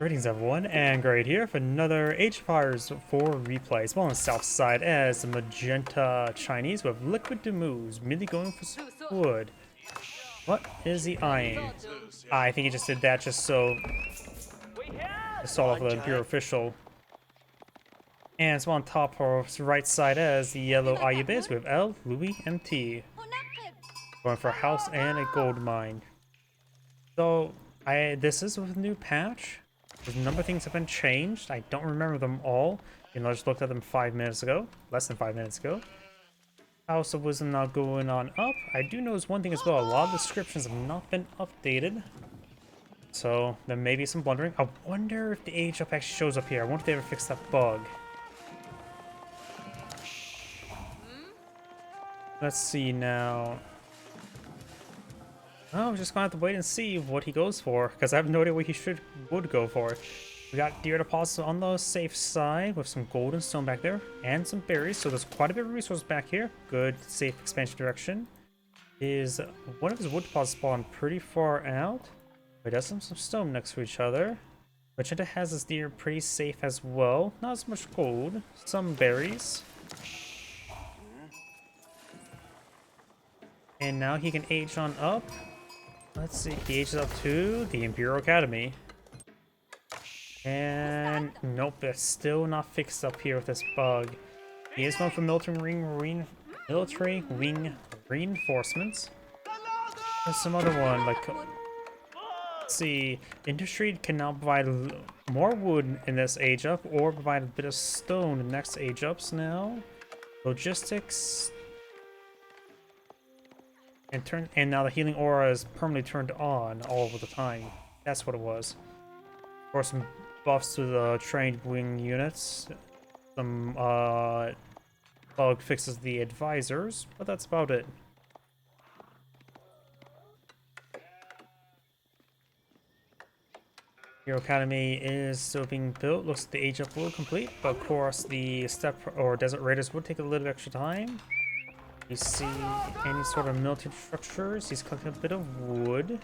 Greetings everyone, and Great here for another Age of Empires 4 replay. It's on the south side as the magenta Chinese with liquid DeMus, merely going for some wood. What is he eyeing? I think he just did that just so to stall off the Imperial official. And it's on top of right side as the yellow Ayyubids with El.loueMT. Going for a house and a gold mine. So this is with a new patch. There's a number of things have been changed. I don't remember them all. You know, I just looked at them 5 minutes ago. Less than 5 minutes ago. House of Wisdom now going on up. I do notice one thing as well. A lot of descriptions have not been updated. So there may be some blundering. I wonder if the age up actually shows up here. I wonder if they ever fixed that bug. Let's see now. Oh, we're just gonna have to wait and see what he goes for, because I have no idea what he would go for. We got deer deposits on the safe side with some gold and stone back there, and some berries, so there's quite a bit of resources back here. Good, safe expansion direction. Is one of his wood deposits spawned pretty far out? But does have some stone next to each other. Magenta has his deer pretty safe as well. Not as much gold, some berries. And now he can age on up. Let's see, he ages up to the Imperial Academy. And nope, it's still not fixed up here with this bug. He is going for military wing reinforcements. There's some other one, like, let's see, industry can now provide more wood in this age up, or provide a bit of stone in the next age ups now. Logistics. And now the healing aura is permanently turned on all of the time. That's what it was. Of course, some buffs to the trained wing units. Some bug fixes the advisors, but that's about it. Hero Academy is still being built. Looks like the age up will complete, but of course the step or desert raiders would take a little extra time. You see any sort of military structures. He's collected a bit of wood.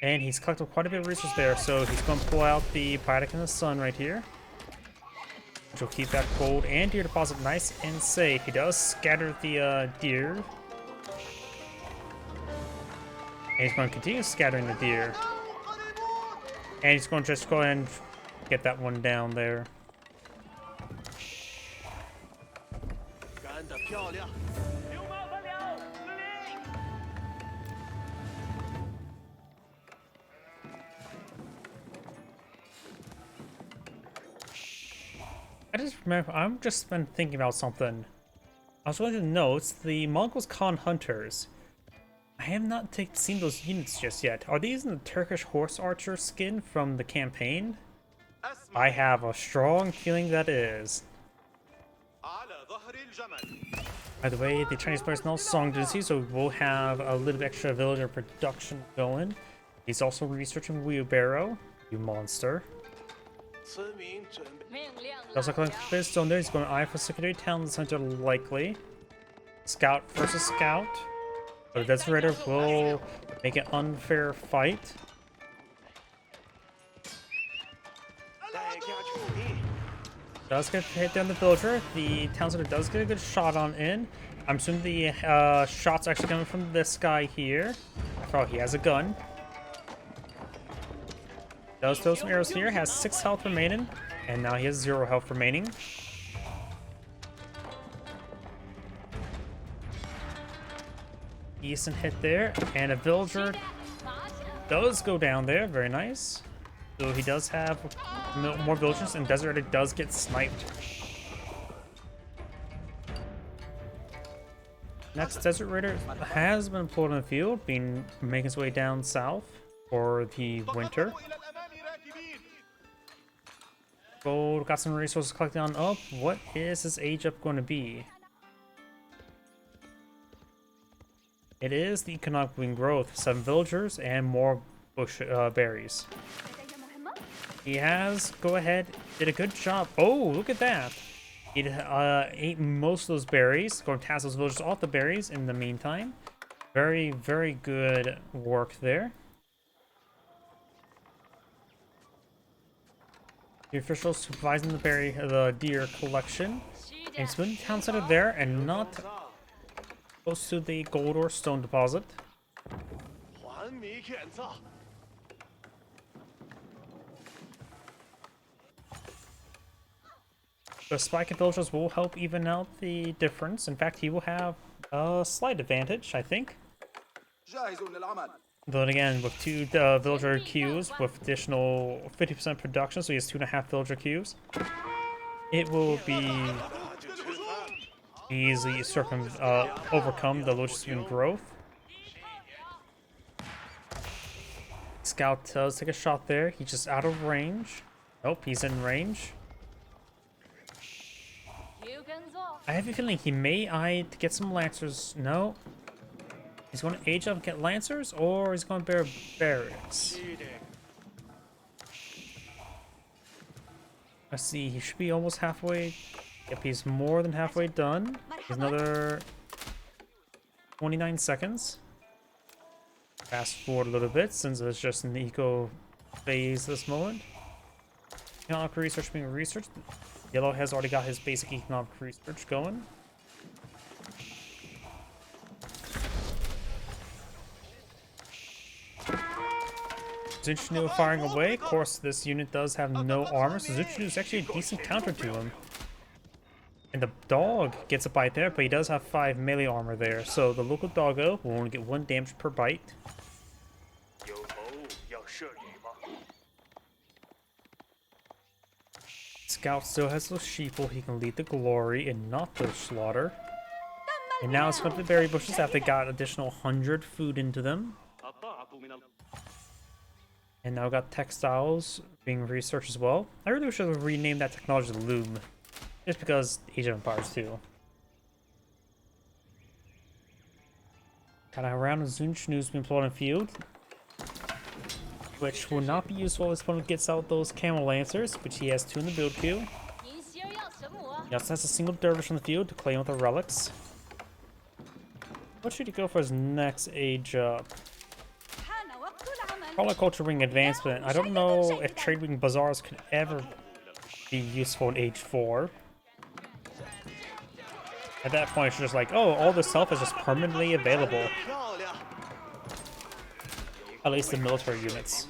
And he's collected quite a bit of resources there, so he's going to pull out the Pyatic in the Sun right here. Which will keep that gold and deer deposit nice and safe. He does scatter the deer. And he's going to continue scattering the deer. And he's going to just go ahead and get that one down there. I just remember, I'm just been thinking about something. I was wanting to know, it's the Mongols Khan Hunters. I have not seen those units just yet. Are these in the Turkish horse archer skin from the campaign? I have a strong feeling that is. By the way, the Chinese players know Song Dynasty, so we'll have a little extra villager production going. He's also researching wheelbarrow, you monster. Also collecting this stone there. He's going to eye for secondary town center likely. Scout versus scout. But the Desert Raider will make an unfair fight. Does get hit down the villager. The town center does get a good shot on in. I'm assuming the shots actually coming from this guy here. After all, he has a gun. Does throw some arrows here. Has 6 health remaining. And now he has 0 health remaining. Decent hit there. And a villager does go down there. Very nice. So he does have more villagers, and Desert Raider does get sniped. Next, Desert Raider has been deployed in the field, making his way down south for the winter. Gold, got some resources collected on up. What is his age up going to be? It is the economic wing growth, 7 villagers and more bush berries. He has, go ahead, did a good job. Oh, look at that. He ate most of those berries. Going to pass those villagers off the berries in the meantime. Very, very good work there. The officials supervising the deer collection. And smooth town center there and not close to the gold or stone deposit. The spike and villagers will help even out the difference. In fact, he will have a slight advantage, I think. Then again, with 2 villager queues with additional 50% production, so he has 2.5 villager queues, it will be easily overcome the logistical growth. Scout does take a shot there. He's just out of range. Nope, he's in range. I have a feeling he may eye to get some lancers. No. He's going to age up and get lancers, or he's going to bear barracks. Let's see, he should be almost halfway. Yep, he's more than halfway done. He's another 29 seconds. Fast forward a little bit since it's just an eco phase this moment. Economic research being researched. Yellow has already got his basic economic research going. Zuchnu firing away. Of course, this unit does have no armor, so Zuchnu is actually a decent counter to him. And the dog gets a bite there, but he does have 5 melee armor there, so the local doggo will only get 1 damage per bite. Scout still has those sheeple, he can lead the glory and not the slaughter. And now it's going to the berry bushes after they got additional 100 food into them. And now got textiles being researched as well. I really wish I would rename that technology to Loom. Just because Age of Empires 2. Got a round of Zuchnu's being plotted in field, which will not be useful if opponent gets out those camel lancers, which he has 2 in the build queue. He also has a single dervish on the field to claim with the relics. What should he go for his next age up? Probably Culture Ring Advancement. I don't know if Trade Ring Bazaars could ever be useful in age 4. At that point, it's just like, oh, all this stuff is just permanently available. At least the military units.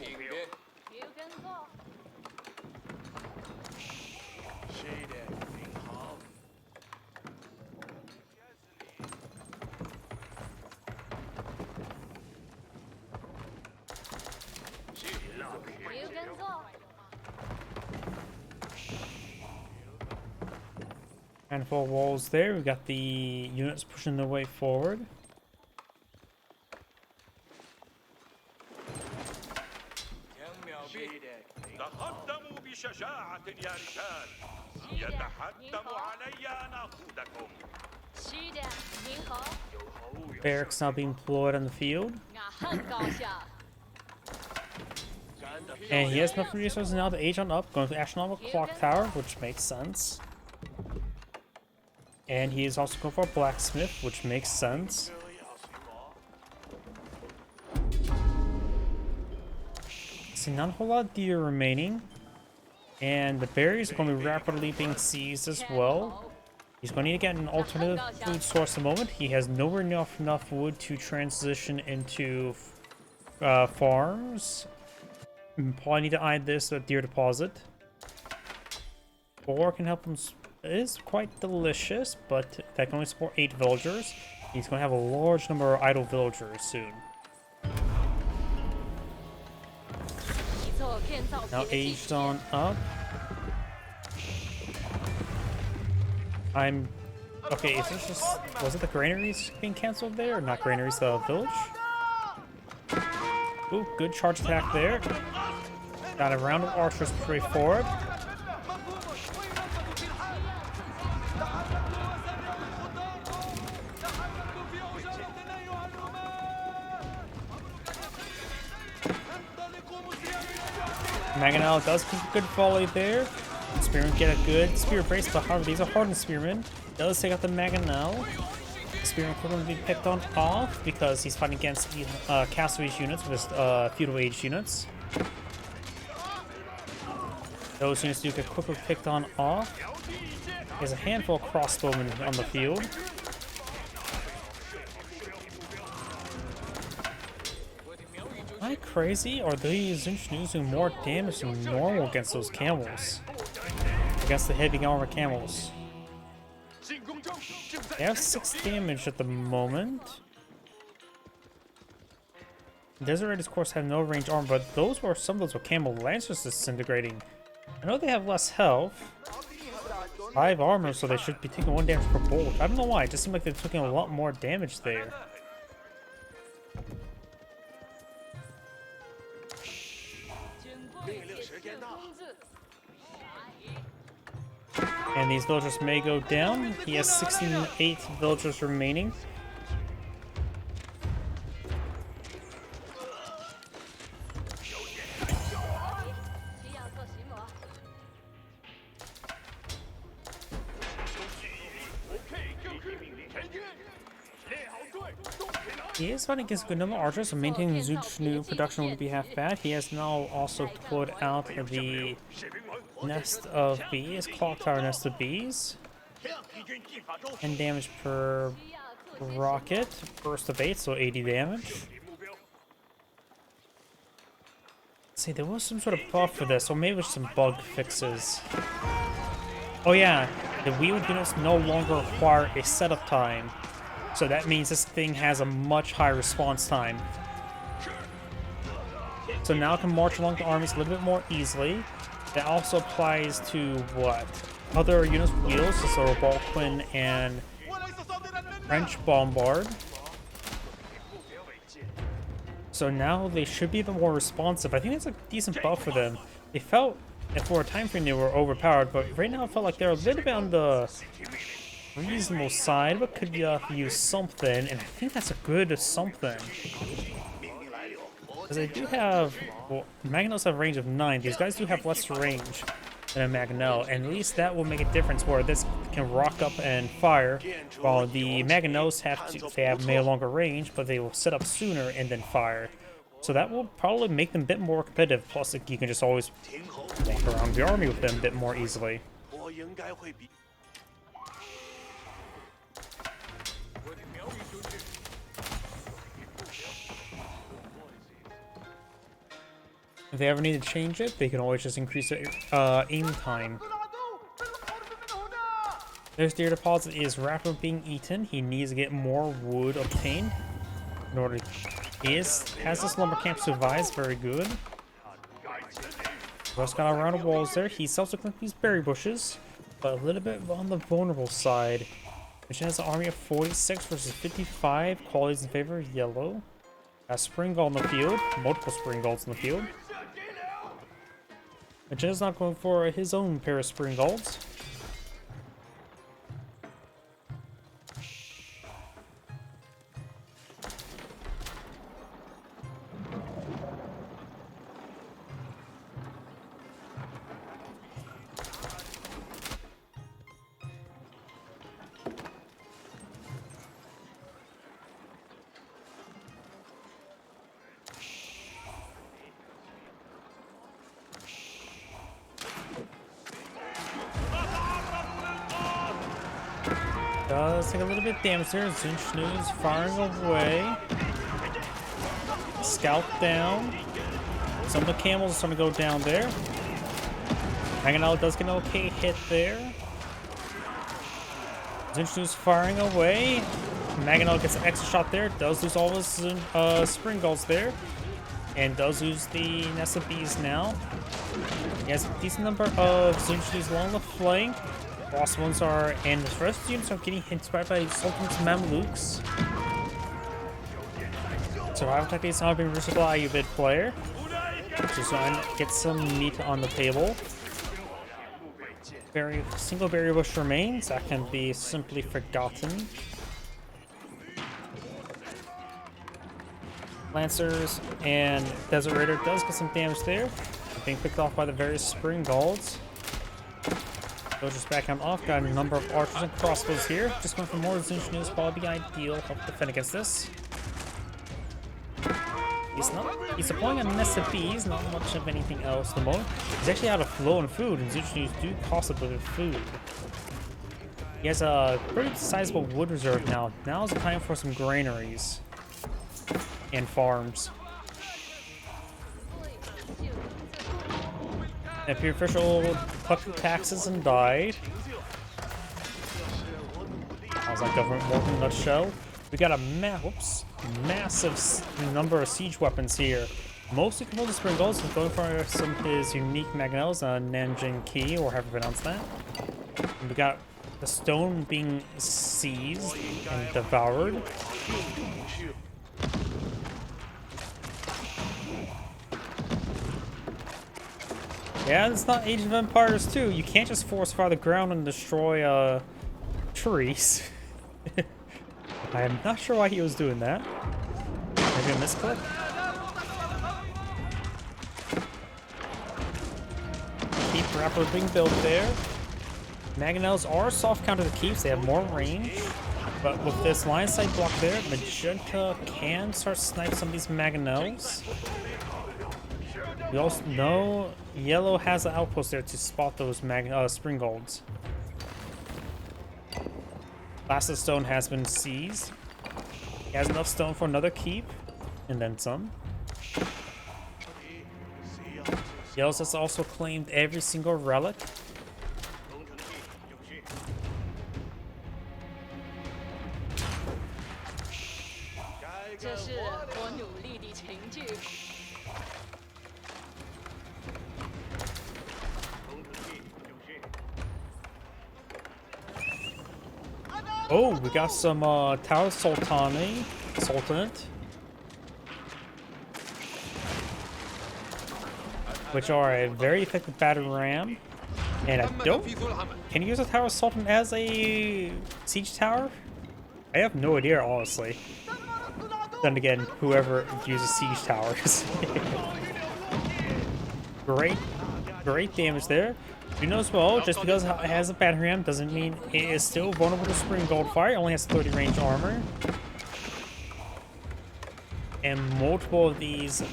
Handful of walls there. We got the units pushing their way forward. Barracks now being deployed on the field. And he has enough resources now to age on up, going to astronomical clock tower, which makes sense. And he is also going for a blacksmith, which makes sense. See, not a whole lot of deer remaining. And the berries are going to be rapidly being seized as well. He's going to need to get an alternative food source at the moment. He has nowhere near enough wood to transition into farms. Probably need to eye this deer deposit. 4 can help him. It is quite delicious, but that can only support 8 villagers. He's going to have a large number of idle villagers soon. Now aged on up. Okay, is this just... Was it the granaries being cancelled there? Or not granaries, the village? Ooh, good charge attack there. Got a round of archers pretty forward. Mangonel does keep a good volley there. Spearmen get a good spear brace, but however, these are hardened spearmen. Does take out the Mangonel. Spearmen are going to be picked on off because he's fighting against Castle Age units with his feudal age units. Those units do get quickly picked on off. There's a handful of crossbowmen on the field. Am I crazy? Or are these Zinchnews doing more damage than normal against those camels? Against the heavy armor camels. They have 6 damage at the moment. Desert Raiders, of course, have no range armor, but some of those were camel lancers disintegrating. I know they have less health. 5 armor, so they should be taking 1 damage per bolt. I don't know why, it just seemed like they're taking a lot more damage there. And these villagers may go down. He has 68 villagers remaining. He is fighting against a good number of archers, so maintaining Zinchnu production would be half bad. He has now also deployed out the nest of bees, clock tower nest of bees. 10 damage per rocket, burst of 8, so 80 damage. Let's see, there was some sort of buff for this, or maybe with some bug fixes. Oh yeah, the wheeled units no longer require a setup time. So that means this thing has a much higher response time. So now it can march along the armies a little bit more easily. That also applies to what? Other units with wheels, so Balquin and French Bombard. So now they should be a bit more responsive. I think that's a decent buff for them. They felt, for a time frame, they were overpowered, but right now it felt like they're a little bit on the reasonable side, but could use something, and I think that's a good something. Because they do have, well, Magnos have a range of 9. These guys do have less range than a Magnell, and at least that will make a difference where this can rock up and fire, while the Magnos have no longer range, but they will set up sooner and then fire. So that will probably make them a bit more competitive, plus you can just always walk around the army with them a bit more easily. If they ever need to change it, they can always just increase the aim time. Their deer deposit is rapidly being eaten. He needs to get more wood obtained in order. Has this lumber camp survives very good. Just got around the walls there. He subsequently these berry bushes, but a little bit on the vulnerable side. Which has an army of 46 versus 55. Qualities in favor of yellow. A spring gold in the field. Multiple spring golds in the field. Magetta's not going for his own pair of spring golds. Does take a little bit of damage there. Zinchnu's firing away. Scout down. Some of the camels are starting to go down there. Mangonel does get an okay hit there. Zinchnu's firing away. Mangonel gets an extra shot there. Does lose all his spring golds there. And does lose the nest of bees now. He has a decent number of Zinchnu's along the flank. Boss ones are, and the rest of the units are getting inspired by Sultan's Mamluks. Survival tactic is now being versatile Ayyubid player. Just trying to get some meat on the table. Single berry bush remains, that can be simply forgotten. Lancers and Desert Raider does get some damage there. Being picked off by the various spring golds. Villagers back him off. Got a number of archers and crossbows here. Just going for more Zinchnu's probably be ideal. Help defend against this. He's deploying a nest of bees, not much of anything else at the moment. He's actually out of flow and food, and Zuchus do cost a bit of food. He has a pretty sizable wood reserve now. Now is the time for some granaries and farms. If your official collected taxes and died. How's that government work in a nutshell? We got a massive number of siege weapons here. Mostly composed of spring golds, and going for some of his unique magnels, Nanjing Key, or however you pronounce that. And we got the stone being seized and devoured. Yeah, it's not Age of Empires 2. You can't just force fire the ground and destroy trees. I am not sure why he was doing that. Maybe a misclick? Keep wrapper being built there. Mangonels are soft counter to keeps, they have more range. But with this line sight block there, Magenta can start sniping some of these Mangonels. We also know Yellow has an outpost there to spot those spring golds. Last of the stone has been seized. He has enough stone for another keep, and then some. Yellow's has also claimed every single relic. Oh, we got some Tower Sultanate, which are a very effective battering ram. And I don't... Can you use a Tower Sultan as a siege tower? I have no idea, honestly. Then again, whoever uses siege towers. Great damage there. You know as well, just because it has a battering ram doesn't mean it is still vulnerable to spring gold fire. It only has 30 range armor. And multiple of these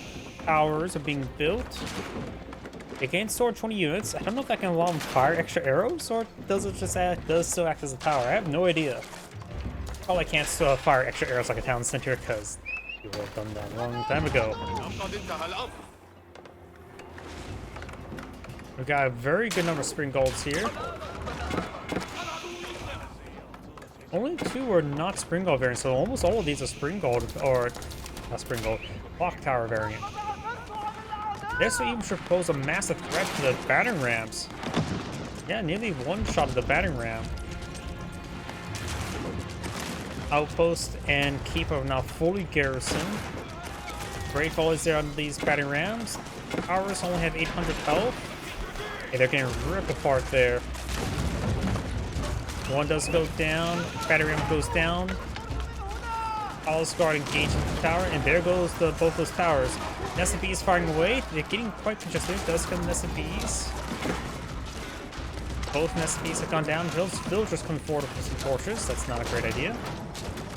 towers are being built. It can store 20 units. I don't know if that can allow them to fire extra arrows, or does it just still act as a tower? I have no idea. Probably can't still fire extra arrows like a town center, because people have done that a long time ago. We've got a very good number of spring golds here. Only 2 are not spring gold variants, so almost all of these are spring gold, or not spring gold, clock tower variant. This even should pose a massive threat to the battering rams. Yeah, nearly one shot of the battering ram. Outpost and keep are now fully garrisoned. Great volleys there on these battering rams. Towers only have 800 health. Okay, they're getting ripped apart there. One does go down, battery ram goes down. Alice Guard engaging the tower, and there goes both those towers. Nest of bees firing away. They're getting quite congested. It does come nest of bees. Both nest of bees have gone down. Villagers come forward with some torches. That's not a great idea.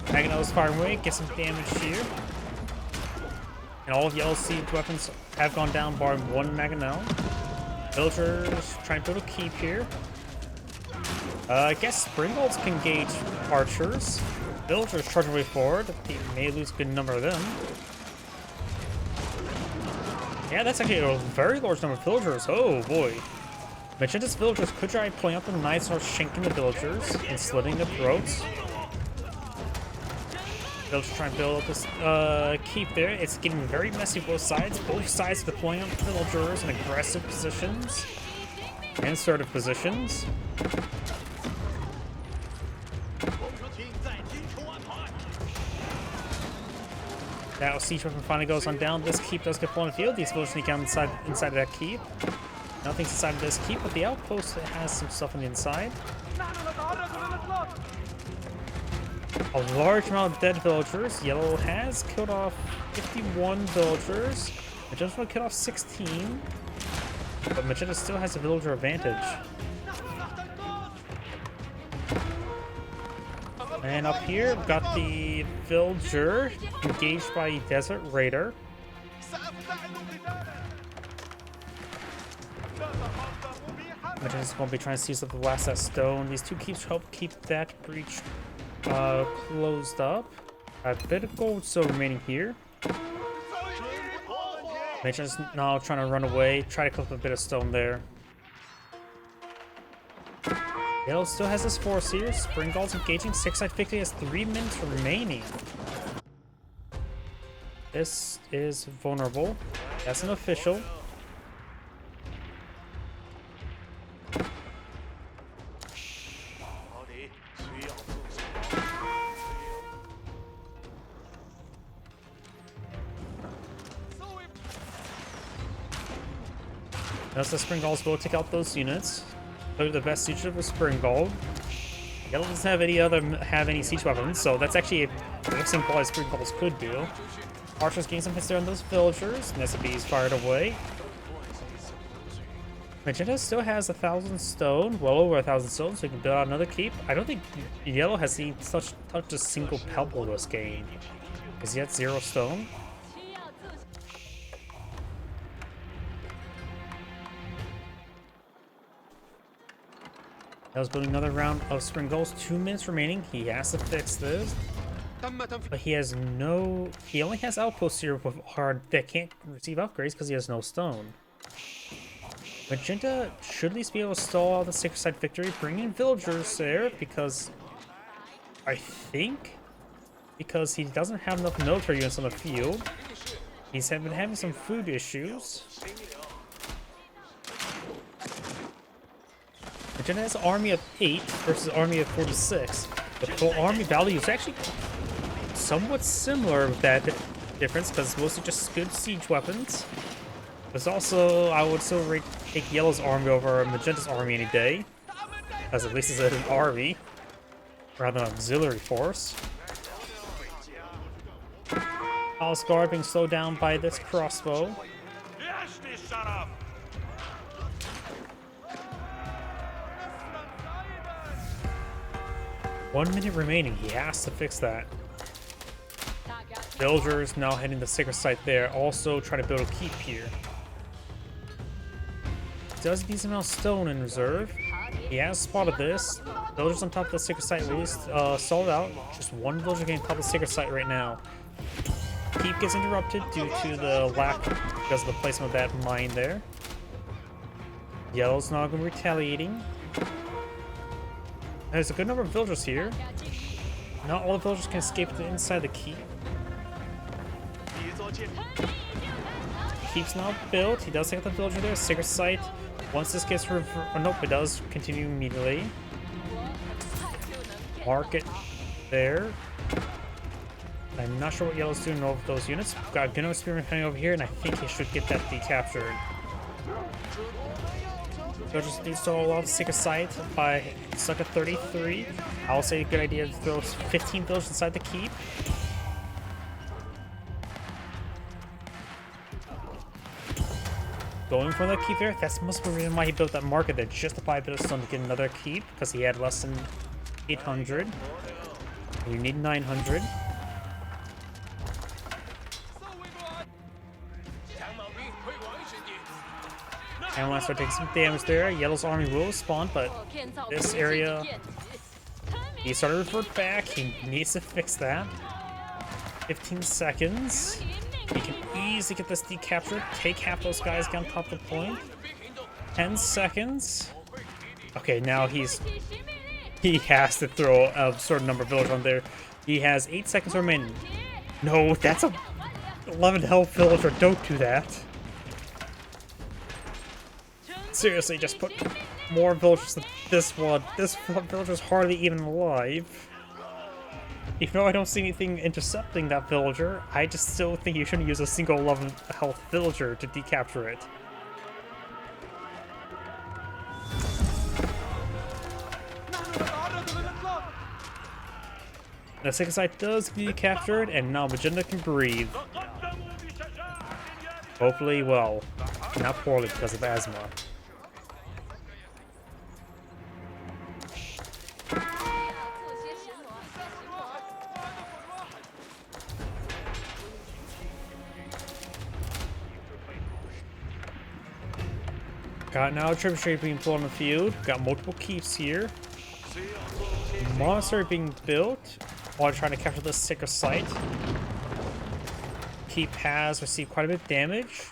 Mangonels firing away. Get some damage here. And all of Yellow siege weapons have gone down, barring one Mangonel. Villagers trying to build a keep here. I guess Springgolds can engage archers. Villagers charge their way forward. They may lose a good number of them. Yeah, that's actually a very large number of villagers. Oh boy. Magenta's villagers could try pulling up the knives or shanking the villagers and slitting their throats. Villagers trying to build up this keep there. It's getting very messy both sides. Both sides deploying up villagers in aggressive positions and assertive positions. Now siege weapon finally goes on down. This keep does get blown in the field. These villagers sneak out inside of that keep. Nothing's inside of this keep, but the outpost has some stuff on the inside. A large amount of dead villagers. Yellow has killed off 51 villagers. Magenta killed off 16. But Magenta still has a villager advantage. And up here, we've got the villager engaged by a desert raider. Magenda's gonna be trying to seize up the last that stone. These two keeps help keep that breach closed up. A bit of gold still remaining here. Magenda's now trying to run away, try to collect a bit of stone there. Yellow still has his force here. Spring Guard's engaging. 6-side victory has 3 minutes remaining. This is vulnerable. That's an official. Notice the Spring Galls will take out those units. They're the best siege of a Spring Gall. Yellow doesn't have any siege weapons, so that's actually a mixing quality Spring Galls could do. Archers getting some hits there on those villagers. Nessabee's fired away. Magenta still has 1,000 stone, well over 1,000 stone, so he can build out another keep. I don't think Yellow has seen touch a single pebble this game. Is he at 0 stone? Yellow's building another round of Spring Gulls. 2 minutes remaining. He has to fix this. But he only has outposts here with hard that can't receive upgrades because he has no stone. Magenta should at least be able to stall out the 6-side victory, bring in villagers there because because he doesn't have enough military units on the field. He's been having some food issues. Magenta has an army of 8 versus an army of 46. The full army value is actually somewhat similar with that difference because it's mostly just good siege weapons. But also, I would still take Yellow's army over Magenta's army any day, because at least it's an army rather than an auxiliary force. Palace Guard being slowed down by this crossbow. 1 minute remaining. He has to fix that. Villagers now heading to the sacred site there, also trying to build a keep here. Does a decent amount of stone in reserve. He has spotted this. Villagers on top of the sacred site at least sold out. Just one villager getting top of the sacred site right now. Keep gets interrupted due to the lack because of the placement of that mine there. Yellow's now going to be retaliating. There's a good number of villagers here. Not all the villagers can escape the inside the keep. Keep's now built. He does take out the villager there. Sacred site. Once this gets nope, it does continue immediately. Market there. I'm not sure what Yellow's doing over those units. Got Gino Spearman coming over here, and I think he should get that decaptured. Villagers need to stall off the sacred site by stuck at 33. I'll say a good idea to throw 15 villagers inside the keep. Going for the keep there. That's must be the reason why he built that market there, just to buy a bit of stone to get another keep, because he had less than 800. You need 900. And when I start taking some damage there, Yellow's army will spawn, but this area, he started to revert back. He needs to fix that. 15 seconds. He can easily get this decaptured. Take half those guys down top of the point. 10 seconds. Okay, now he has to throw a certain number of villagers on there. He has 8 seconds remaining. No, that's a 11 health villager. Don't do that. Seriously, just put more villagers than this one. This villager's hardly even alive. Even though I don't see anything intercepting that villager, I just still think you shouldn't use a single 11 health villager to decapture it. The second site does get captured, and now Magenta can breathe. Hopefully, well, not poorly because of asthma. Got now trebuchet being pulled on the field. Got multiple keeps here. Monastery being built while trying to capture the sacred site. Keep has received quite a bit of damage.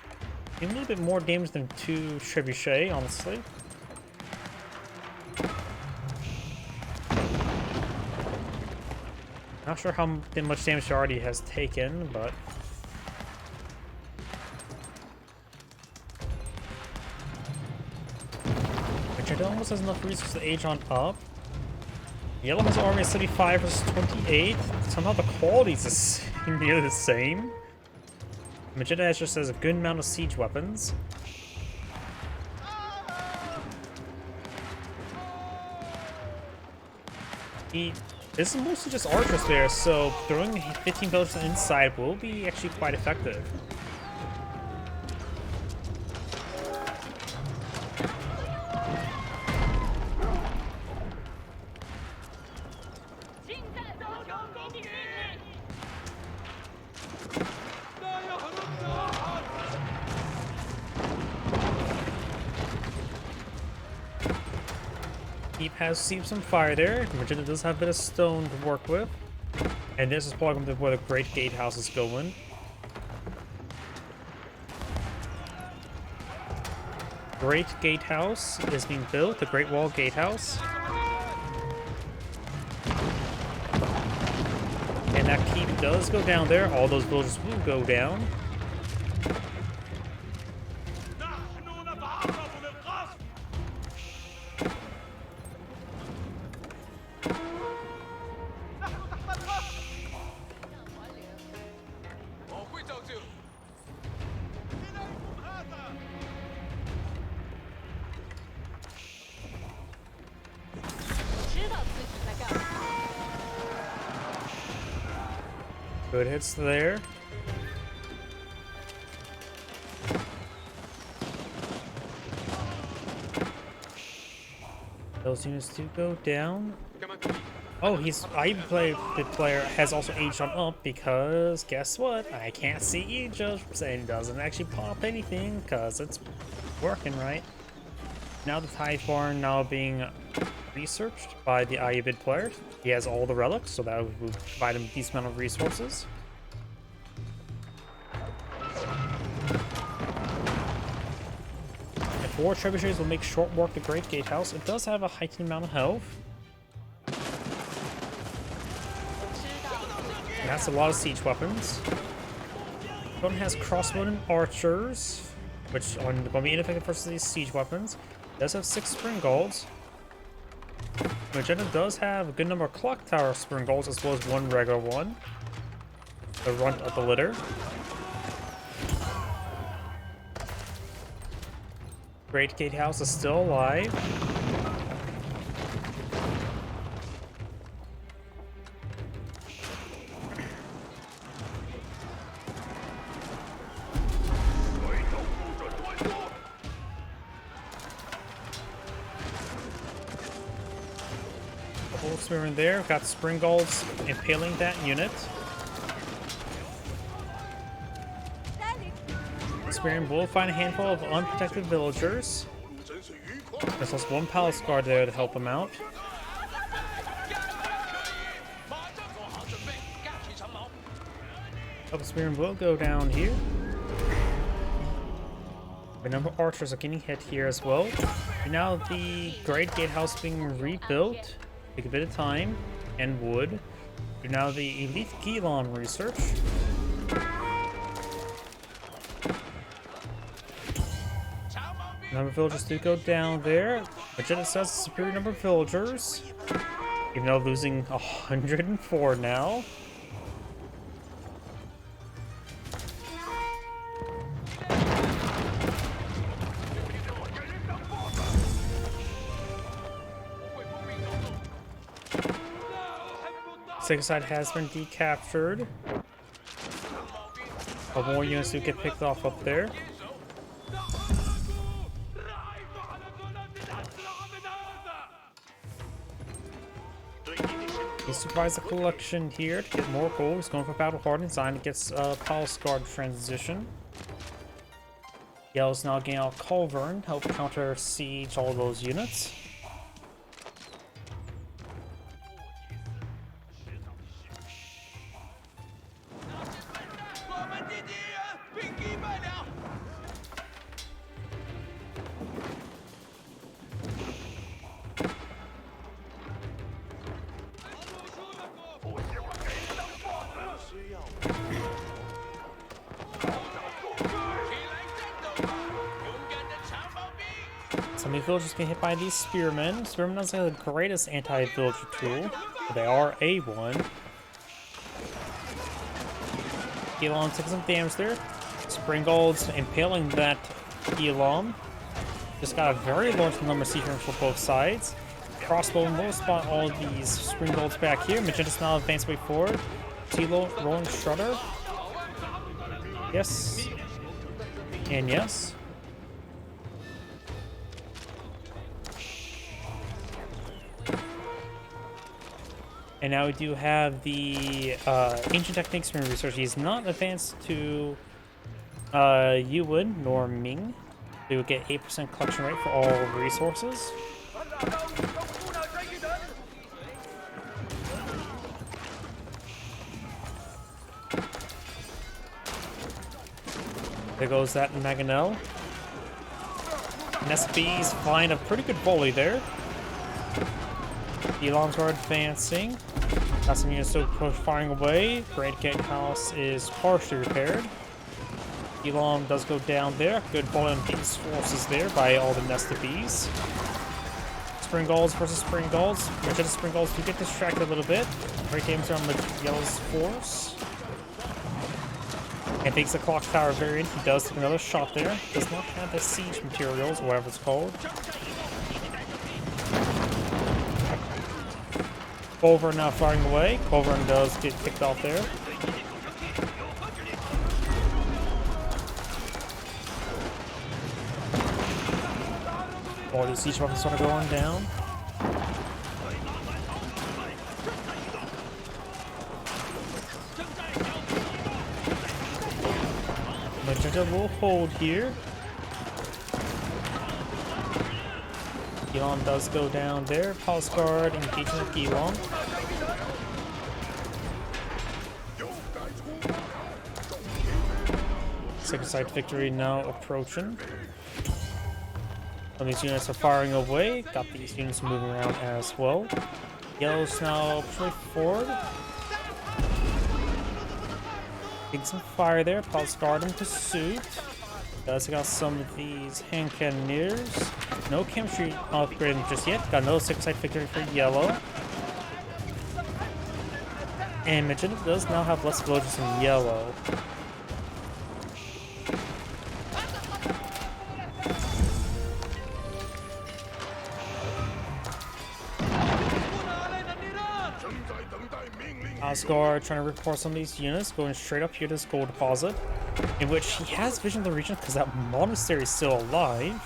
A little bit more damage than 2 trebuchet, honestly. Not sure how much damage he already has taken, but Magenta almost has enough resources to age on up. Yellow has an army of 75 versus 28. Somehow the qualities is nearly the same. Magenta just has a good amount of siege weapons. This is mostly just archers there, so throwing 15 villagers inside will be actually quite effective. Keep has received some fire there. Magenta does have a bit of stone to work with. And this is probably where the Great Gatehouse is going. Great Gatehouse is being built, the Great Wall Gatehouse. And that keep does go down there. All those villagers will go down. Good hits there. Those units do go down. Oh, the player has also aged on up because guess what? I can't see Egypt and it doesn't actually pop anything because it's working right. Now the Tithe Barn now being researched by the Ayyubid player. He has all the relics, so that will provide him a decent amount of resources. And 4 trebuchets will make short work the Great Gatehouse. It does have a heightened amount of health. And that's a lot of siege weapons. One has crossbowmen and archers, which are going to be ineffective versus these siege weapons. It does have 6 spring golds. Magenta does have a good number of clock tower spring golds as well as 1 regular one. The runt of the litter. Great Gatehouse is still alive. Spear in there, got spring golds impaling that unit. Spear will find a handful of unprotected villagers. There's also 1 palace guard there to help him out. Couple spear will go down here. A number of archers are getting hit here as well. And now the Great Gatehouse being rebuilt. Take a bit of time and wood. Do now the Elite Gilon research. Number of villagers do go down there. Magenta says a superior number of villagers. Even though losing 104 now. Sacred side has been decaptured. But more units do get picked off up there. He surprised the collection here to get more gold. He's going for battle hardened design. He gets palace guard transition. Yellow's now getting out Culverin, help counter siege all those units. Some of these villagers get hit by these spearmen. Spearmen doesn't have the greatest anti-villager tool, but they are A1. Elon took some damage there. Springald's impaling that Elon. Just got a very large number of siege for both sides. Crossbow will spot all these Springolds back here. Magenta's now advanced way forward. Tilo rolling Shredder. Yes. And yes. And now we do have the Ancient Techniques from Research. He's not advanced to Ayyubid nor Ming. We would get 8% collection rate for all resources. There goes that Maganel. SBs find a pretty good volley there. Elons are advancing. Got some units still firing away. Great Gate House is partially repaired. Elon does go down there. Good volley on these forces there by all the nested bees. Springolds versus Springolds. Magenta Springolds do get distracted a little bit. Great damage on the Yellow's force. And takes the clock tower variant. He does take another shot there. Does not have the siege materials, whatever it's called. Culverin now firing away. Culverin does get kicked off there. All these siege weapons sort of going down. Magenta will hold here. Elon does go down there. Pulse Guard engaging with Elon. Second side victory now approaching. Some of these units are firing away. Got these units moving around as well. Yellow's now pushing forward. Getting some fire there. Pulse Guard in pursuit. Does got some of these hand cannoneers. No chemistry upgrading just yet. Got another 6-side victory for Yellow. And Magenta does now have less villagers than Yellow. Asgard trying to report some of these units, going straight up here to this gold deposit, in which he has vision of the region because that monastery is still alive.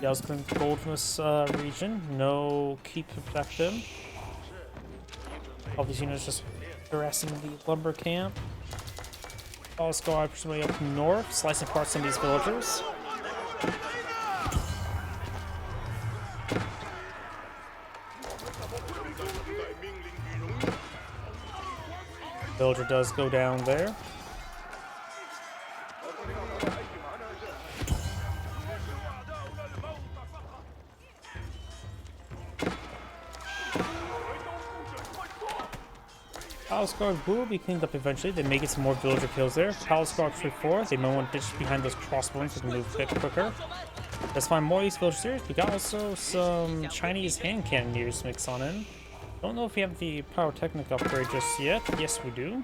Yellow's going to gold from this region. No keep to protect them. All these units just harassing the lumber camp. Asgard pushing way up north, slicing apart some of these villagers. Villager does go down there. Palace Guard will be cleaned up eventually. They may get some more villager kills there. Palace Guard 3-4. They may want to ditch behind those crossbones so they can move a bit quicker. Let's find more of these villagers here. We got also some Chinese hand cannoneers mixed on in. Don't know if we have the pyrotechnic upgrade just yet. Yes, we do.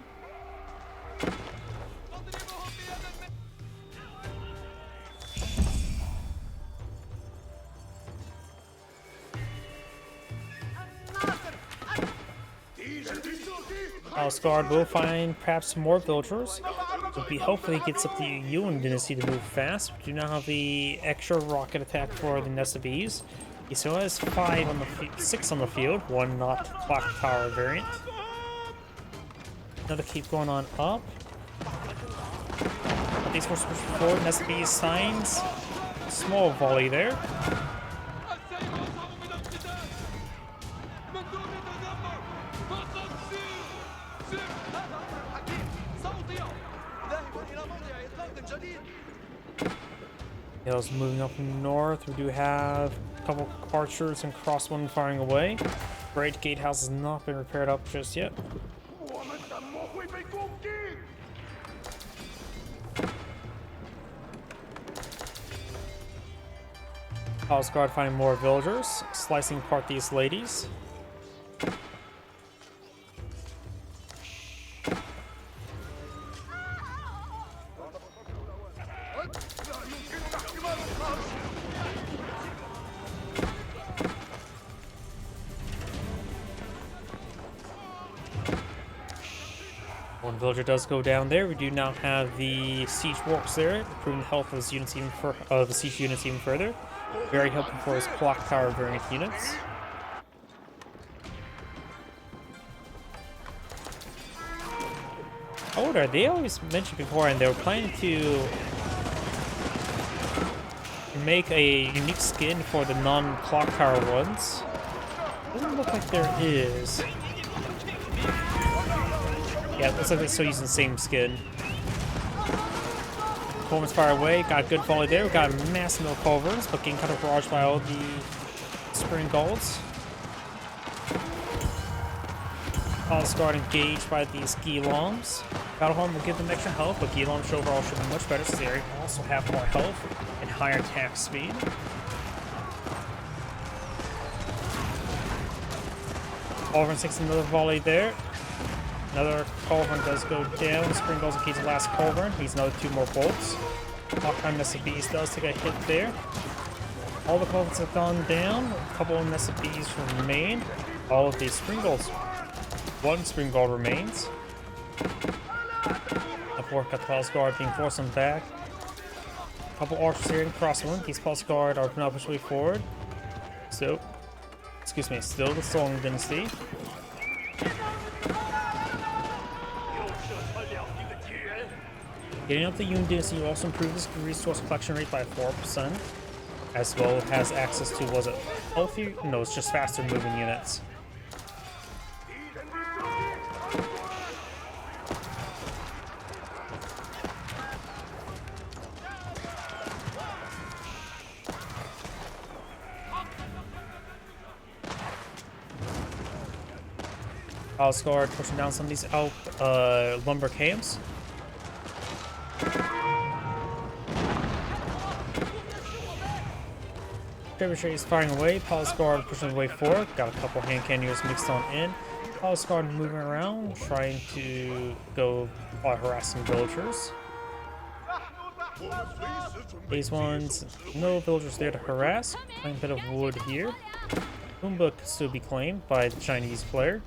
Palace Guard will find perhaps some more villagers. We hopefully gets up the Yuan dynasty to move fast. We do now have the extra rocket attack for the Nest of Bees. He still has 6 on the field, one not clock tower variant. Another keep going on up. These forces push forward, SB signs. Small volley there. Hills moving up north. We do have a couple archers and crossbowmen firing away. Great gatehouse has not been repaired up just yet. Palace Guard finding more villagers, slicing apart these ladies. One villager does go down there. We do now have the siege works there, improving the health of his units the siege units even further. Very helpful for his clock tower variant units. Oh, they always mentioned before, and they were planning to make a unique skin for the non-clock tower ones. Doesn't look like there is. Yeah, it looks like they're still using the same skin. Coleman's far away, got a good volley there. We got a massive mill culverins, but getting kind of barraged by all the spring golds. Palace Guard engaged by these Gilongs. Battlehorn will give them extra health, but Gilongs overall should be much better, so they also have more health and higher attack speed. Culverin takes another volley there. Another culverin does go down. Spring goes and keeps the last culverin. Needs another 2 more bolts. Lockdown SCBs does take a hit there. All the culverins have gone down. A couple of SCBs remain. All of these spring golds. 1 spring gold remains. Upwork got the Palace Guard being forced on back. A couple archers here in crosswind. These Palace Guard are now pushing forward. So, excuse me, still the Song Dynasty. Getting up the Yun Dynasty will also improve this resource collection rate by 4%, as well as access to, was it healthy? No, it's just faster moving units. Palace Guard pushing down some of these lumber camps. Trebuchet is firing away. Palace Guard pushing away forward. Got a couple hand cannons mixed on in. Palace Guard moving around, trying to go harassing villagers. These ones, no villagers there to harass. Claim a bit of wood here. Boomba could still be claimed by the Chinese player.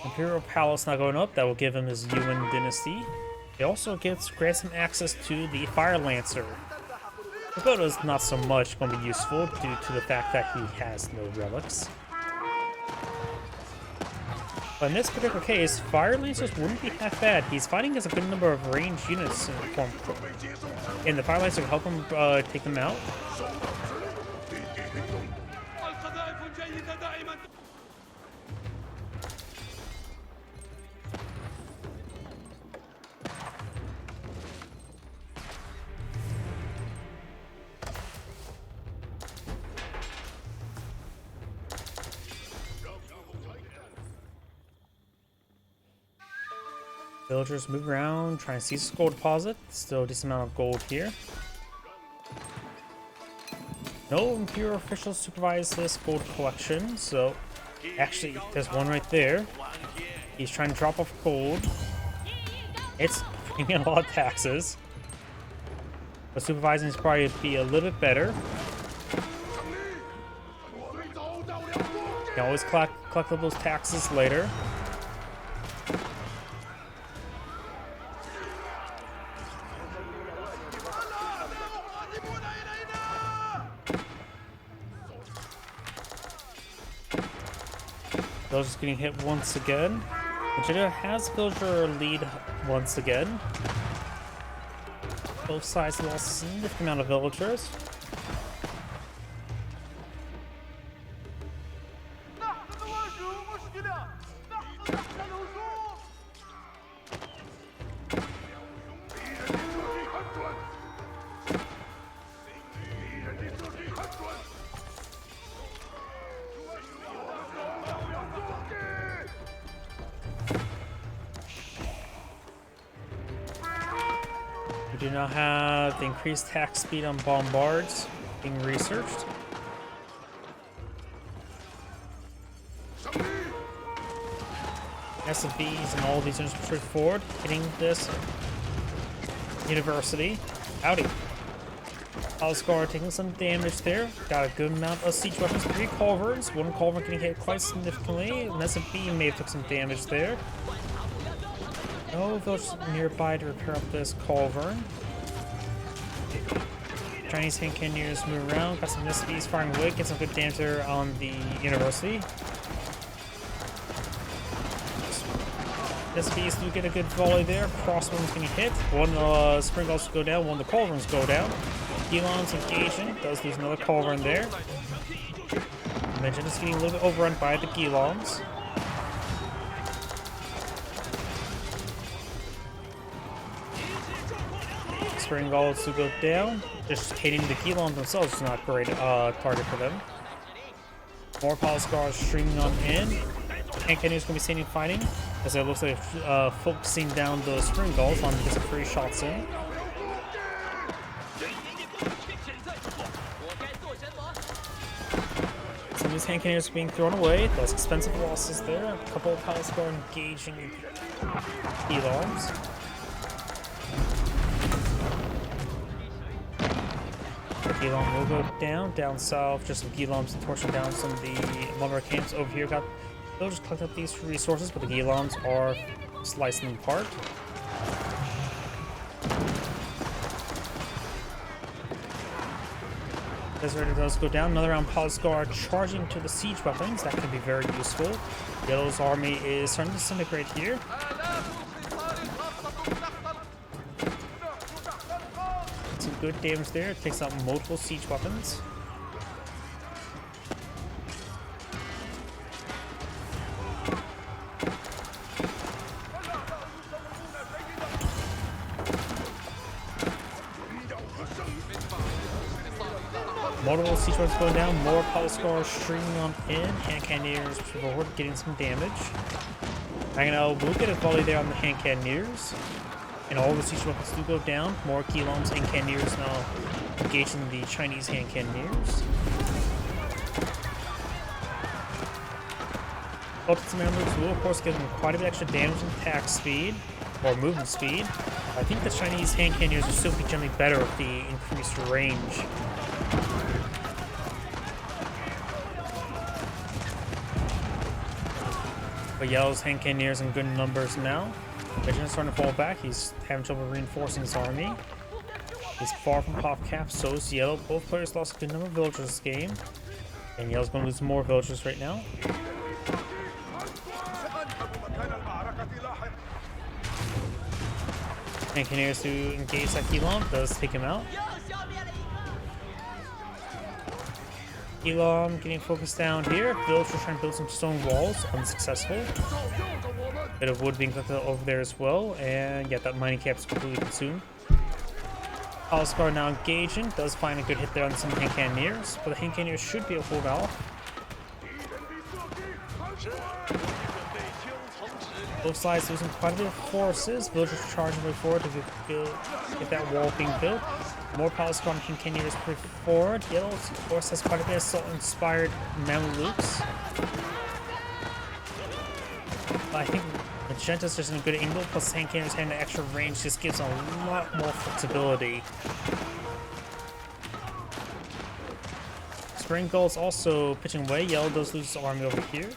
Imperial Palace not going up, that will give him his Yuan Dynasty. It also grants him access to the Fire Lancer. Pagoda is not so much going to be useful due to the fact that he has no relics. But in this particular case, Fire Lancers wouldn't be half bad. He's fighting as a good number of ranged units in form. And the Fire Lancer will help him take them out. Villagers move around, trying to seize this gold deposit. Still a decent amount of gold here. No Imperial officials supervise this gold collection, so actually there's one right there. He's trying to drop off gold. It's bringing in a lot of taxes, but supervising is probably be a little bit better. You can always collect up those taxes later. Villager's getting hit once again. Vegeta has villager lead once again. Both sides lost a significant amount of villagers. We do not have the increased attack speed on bombards being researched. SFVs and all of these units push forward, hitting this university. Howdy. Alscar taking some damage there. Got a good amount of siege weapons. 3 culverins. 1 culverin getting hit quite significantly. An SFV may have took some damage there. No village nearby to repair up this culverin. Chinese hand cannoneers move around. Got some SFVs firing away. Get some good damage there on the university. SFVs do get a good volley there. Crossbones getting hit. 1 spring galls go down. 1 of the culverins go down. Elon's engaging. Does lose another culverin there. Magenda's getting a little bit overrun by the Gilons. Spring galls to go down. Just hitting the Gilons themselves is not a great target for them. More Paliscars streaming on in. Hand cannons going to be seen fighting as it looks like focusing down those spring galls on just 3 shots in. Some of these hand cannons being thrown away. Those expensive losses there. A couple of Paliscar engaging Elons. Gilon will go down south, just some Gilons torching down some of the lumber camps over here. They'll just collect up these resources, but the Gilons are slicing them apart. Desert does go down. Another round Paliscar charging to the siege weapons. That can be very useful. Yellow's army is starting to disintegrate here. Some good damage there. It takes out multiple siege weapons. Multiple siege weapons going down, more Paliscars streaming on in, hand cannoneers forward, getting some damage. We'll get a volley there on the hand cannoneers. And all the siege weapons do go down. More Gilons and cannoneers now engaging the Chinese hand cannoneers. Ultimate members will of course give them quite a bit extra damage and attack speed, or movement speed. I think the Chinese hand cannoneers will still be generally better with the increased range. But Yellow's hand cannoneers in good numbers now. Vegeta's starting to fall back. He's having trouble reinforcing his army. He's far from pop cap, so is Yellow. Both players lost a good number of villagers this game. And Yellow's going to lose more villagers right now. And continues to engage that Gilon, does take him out. Gilon getting focused down here. Villagers trying to build some stone walls, unsuccessful. Bit of wood being collected over there as well, and yeah, that mining camp is completely consumed. Paliscar now engaging, does find a good hit there on some hand cannoneers, but the hand cannoneers should be able to hold off. Both sides losing quite a bit of forces. Villagers charging way forward to get that wall being built. More Paliscar and cannoneers push forward. Yellow, of course, has quite a bit of assault-inspired Mamelukes. I think Magenta's just in a good angle, plus hand cannoneers having the extra range just gives a lot more flexibility. Spring Gull's also pitching away. Yellow does lose his army over here.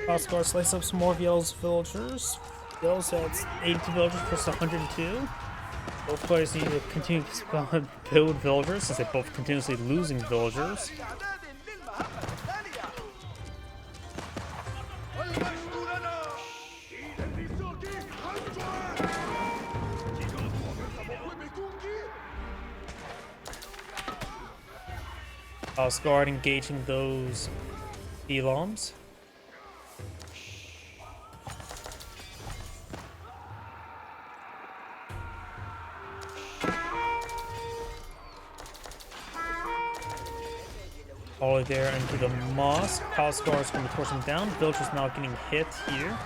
Paliscar slices up some more of Yellow's villagers. Yellow's at 82 villagers versus 102. Both players need to continue to build villagers since they're both continuously losing villagers. House Guard engaging those Eloms. All the way there into the mosque. House Guard is going to force him down. Villagers now getting hit here.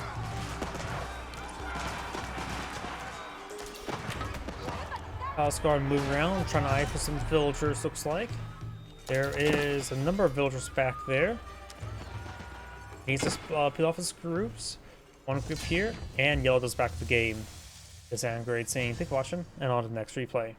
House Guard move around, trying to eye for some villagers, looks like. There is a number of villagers back there. Needs to peel off his groups. One group here, and Yellow goes back to the game. This is Great saying, thanks for watching, and on to the next replay.